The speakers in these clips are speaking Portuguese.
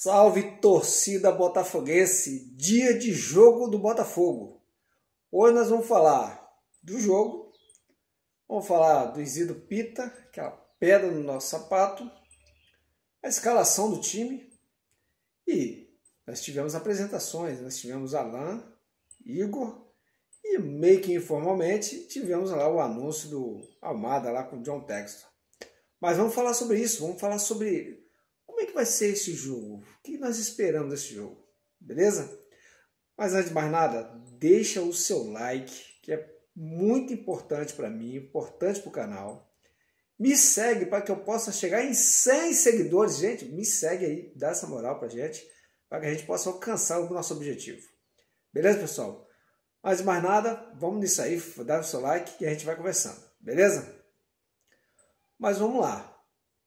Salve, torcida botafoguense! Dia de jogo do Botafogo. Hoje nós vamos falar do jogo, vamos falar do Isidro Pita, aquela pedra no nosso sapato, a escalação do time e nós tivemos apresentações, nós tivemos Alan, Igor e meio que informalmente tivemos lá o anúncio do Almada lá com o John Textor. Mas vamos falar sobre isso, vamos falar sobre como é que vai ser esse jogo, o que nós esperamos desse jogo, beleza? Mas antes de mais nada, deixa o seu like, que é muito importante para mim, importante para o canal. Me segue para que eu possa chegar em 100 seguidores, gente, me segue aí, dá essa moral para a gente, para que a gente possa alcançar o nosso objetivo. Beleza, pessoal? Antes de mais nada, vamos nisso aí, dá o seu like e a gente vai conversando, beleza? Mas vamos lá.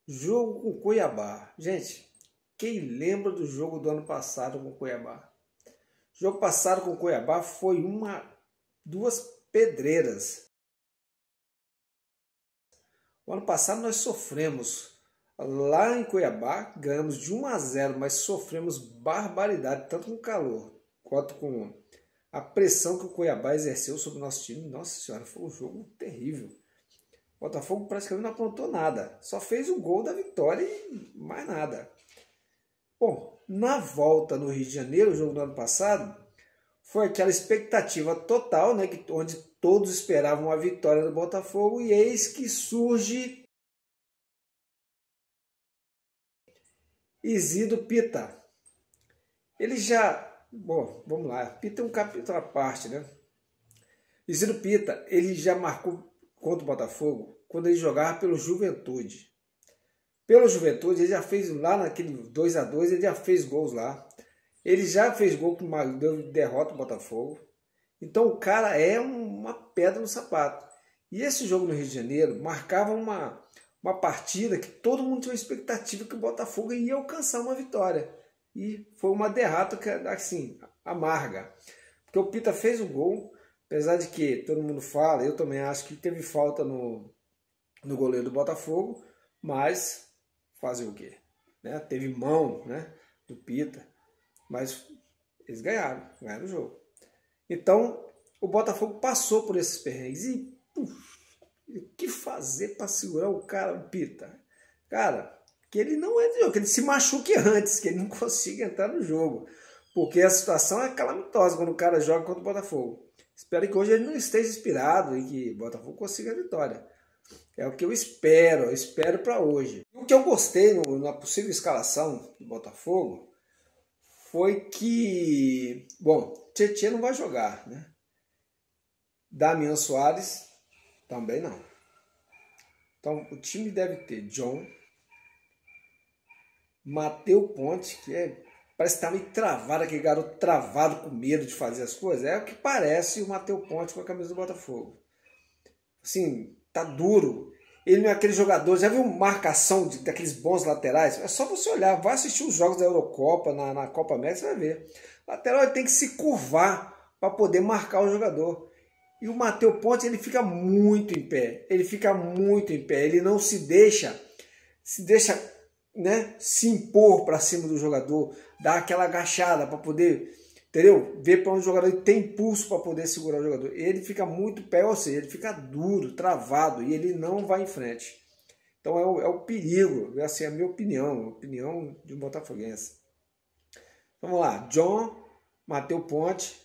Jogo com Cuiabá. Gente, quem lembra do jogo do ano passado com Cuiabá? O jogo passado com Cuiabá foi duas pedreiras. O ano passado nós sofremos lá em Cuiabá, ganhamos de 1-0, mas sofremos barbaridade, tanto com o calor quanto com a pressão que o Cuiabá exerceu sobre o nosso time. Nossa senhora, foi um jogo terrível. O Botafogo praticamente não aprontou nada, só fez o gol da vitória e mais nada. Bom, na volta no Rio de Janeiro, o jogo do ano passado, foi aquela expectativa total, né, onde todos esperavam a vitória do Botafogo e eis que surge Isidro Pita. Ele já, bom, vamos lá, Pita é um capítulo à parte, né? Isidro Pita, ele já marcou contra o Botafogo quando ele jogava pelo Juventude. Pelo Juventude, ele já fez lá naquele 2-2, ele já fez gols lá. Ele já fez gol que deu derrota ao Botafogo. Então o cara é uma pedra no sapato. E esse jogo no Rio de Janeiro marcava uma partida que todo mundo tinha uma expectativa que o Botafogo ia alcançar uma vitória. E foi uma derrota assim, amarga. Porque o Pita fez o gol, apesar de que todo mundo fala, eu também acho que teve falta no goleiro do Botafogo, mas fazer o quê? Né? Teve mão, né, do Pita, mas eles ganharam o jogo. Então, o Botafogo passou por esses perrengues e o que fazer para segurar o cara, o Pita? Cara, que ele não é de jogo, que ele se machuque antes, que ele não consiga entrar no jogo, porque a situação é calamitosa quando o cara joga contra o Botafogo. Espero que hoje ele não esteja inspirado e que o Botafogo consiga a vitória. É o que eu espero para hoje. O que eu gostei na possível escalação do Botafogo foi que, bom, Tietê não vai jogar, né? Damian Soares também não. Então o time deve ter John, Matheus Ponte, que parece que tá meio travado, aquele garoto travado com medo de fazer as coisas. É o que parece o Matheus Ponte com a camisa do Botafogo. Assim, tá duro. Ele não é aquele jogador, já viu marcação daqueles bons laterais? É só você olhar, vai assistir os jogos da Eurocopa, na Copa América, você vai ver. O lateral ele tem que se curvar para poder marcar o jogador. E o Matheus Ponte, ele fica muito em pé. Ele fica muito em pé. Ele não se deixa, né, se impor para cima do jogador, dar aquela agachada para poder, entendeu? Ver para onde o jogador tem impulso para poder segurar o jogador. Ele fica muito pé, ou seja, ele fica duro, travado e ele não vai em frente. Então é o perigo, assim, é a minha opinião, a opinião de um botafoguense. Vamos lá, John, Matheus Ponte,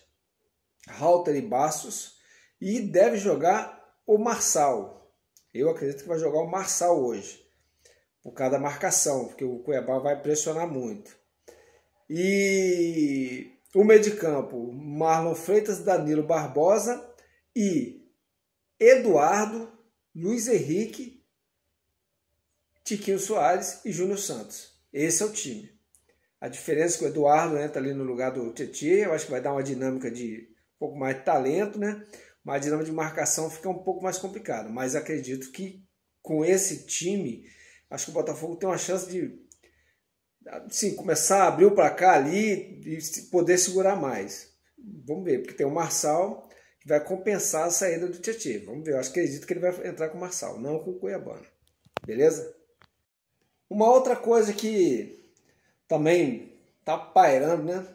Halter e Bastos, e deve jogar o Marçal. Eu acredito que vai jogar o Marçal hoje, por causa da marcação, porque o Cuiabá vai pressionar muito. E o meio de campo, Marlon Freitas, Danilo Barbosa e Eduardo, Luiz Henrique, Tiquinho Soares e Júnior Santos. Esse é o time. A diferença é que o Eduardo entra ali no lugar do Tietê, eu acho que vai dar uma dinâmica de um pouco mais de talento, né? Mas a dinâmica de marcação fica um pouco mais complicada. Mas acredito que com esse time, acho que o Botafogo tem uma chance de, sim, começar a abrir o placar ali e poder segurar mais. Vamos ver, porque tem o Marçal que vai compensar a saída do Tietê. Vamos ver, eu acredito que ele vai entrar com o Marçal, não com o Cuiabano. Beleza? Uma outra coisa que também tá pairando, né,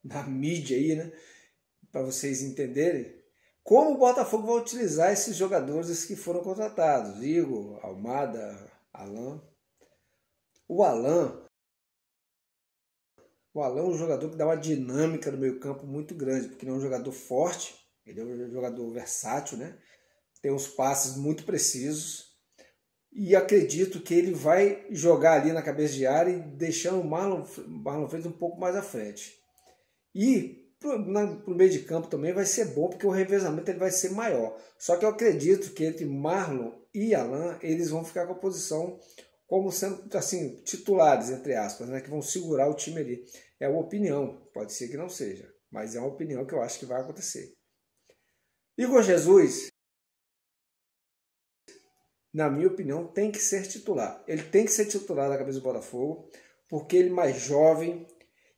na mídia aí, né, para vocês entenderem como o Botafogo vai utilizar esses jogadores que foram contratados, Igor, Almada, Alan. O Alan é um jogador que dá uma dinâmica no meio campo muito grande, porque ele é um jogador forte, ele é um jogador versátil, né? Tem uns passes muito precisos, e acredito que ele vai jogar ali na cabeça de área e deixando o Marlon Freitas um pouco mais à frente. E pro meio de campo também vai ser bom, porque o revezamento ele vai ser maior. Só que eu acredito que entre Marlon e Alan, eles vão ficar com a posição como sendo assim, titulares, entre aspas, né, que vão segurar o time ali. É uma opinião, pode ser que não seja, mas é uma opinião que eu acho que vai acontecer. Igor Jesus, na minha opinião, tem que ser titular. Ele tem que ser titular da cabeça do Botafogo, porque ele é mais jovem.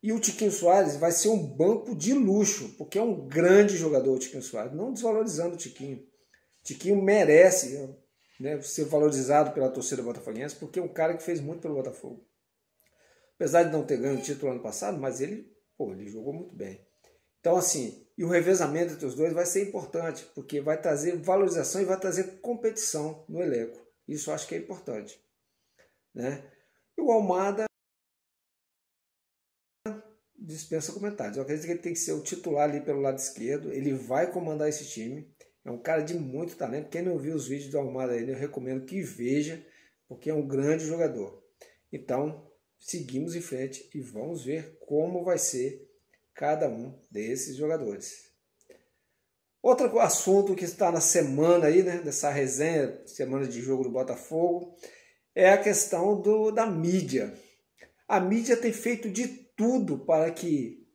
E o Tiquinho Soares vai ser um banco de luxo, porque é um grande jogador o Tiquinho Soares, não desvalorizando o Tiquinho. O Tiquinho merece, né, ser valorizado pela torcida botafoguense, porque é um cara que fez muito pelo Botafogo. Apesar de não ter ganho o título ano passado, mas ele jogou muito bem. Então, assim, e o revezamento entre os dois vai ser importante, porque vai trazer valorização e vai trazer competição no elenco. Isso eu acho que é importante, né? E o Almada dispensa comentários. Eu acredito que ele tem que ser o titular ali pelo lado esquerdo. Ele vai comandar esse time. É um cara de muito talento. Quem não viu os vídeos do Almada ainda, eu recomendo que veja, porque é um grande jogador. Então, seguimos em frente e vamos ver como vai ser cada um desses jogadores. Outro assunto que está na semana aí, né, dessa resenha, semana de jogo do Botafogo, é a questão da mídia. A mídia tem feito de tudo para que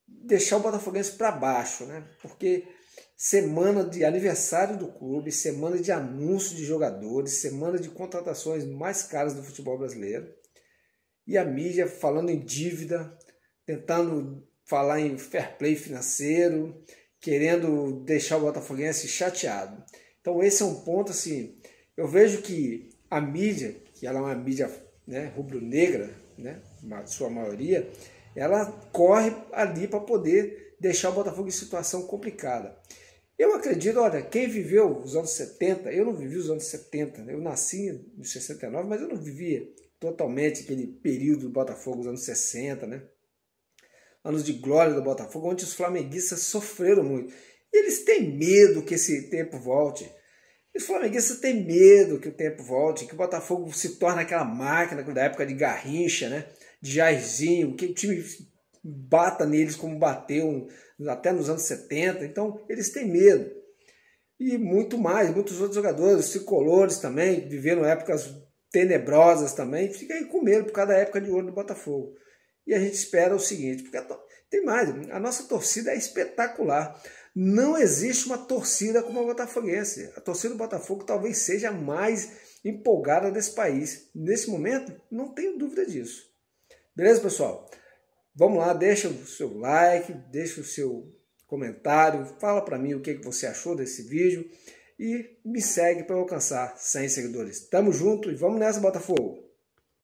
deixar o Botafoguense para baixo, né? Porque semana de aniversário do clube, semana de anúncio de jogadores, semana de contratações mais caras do futebol brasileiro, e a mídia falando em dívida, tentando falar em fair play financeiro, querendo deixar o Botafoguense chateado. Então esse é um ponto assim, eu vejo que a mídia, que ela é uma mídia, né, rubro-negra, né, na sua maioria, ela corre ali para poder deixar o Botafogo em situação complicada. Eu acredito, olha, quem viveu os anos 70, eu não vivi os anos 70, eu nasci em 69, mas eu não vivia totalmente aquele período do Botafogo, os anos 60, né? Anos de glória do Botafogo, onde os flamenguistas sofreram muito. E eles têm medo que esse tempo volte. Os flamenguistas têm medo que o tempo volte, que o Botafogo se torne aquela máquina da época de Garrincha, né? De Jairzinho, que o time bata neles como bateu até nos anos 70. Então, eles têm medo. E muito mais, muitos outros jogadores, tricolores também, viveram épocas tenebrosas também, fica aí com medo por causa da época de ouro do Botafogo. E a gente espera o seguinte, porque tem mais, a nossa torcida é espetacular. Não existe uma torcida como a botafoguense. A torcida do Botafogo talvez seja a mais empolgada desse país. Nesse momento, não tenho dúvida disso. Beleza, pessoal? Vamos lá, deixa o seu like, deixa o seu comentário, fala para mim o que você achou desse vídeo e me segue para alcançar 100 seguidores. Tamo junto e vamos nessa, Botafogo!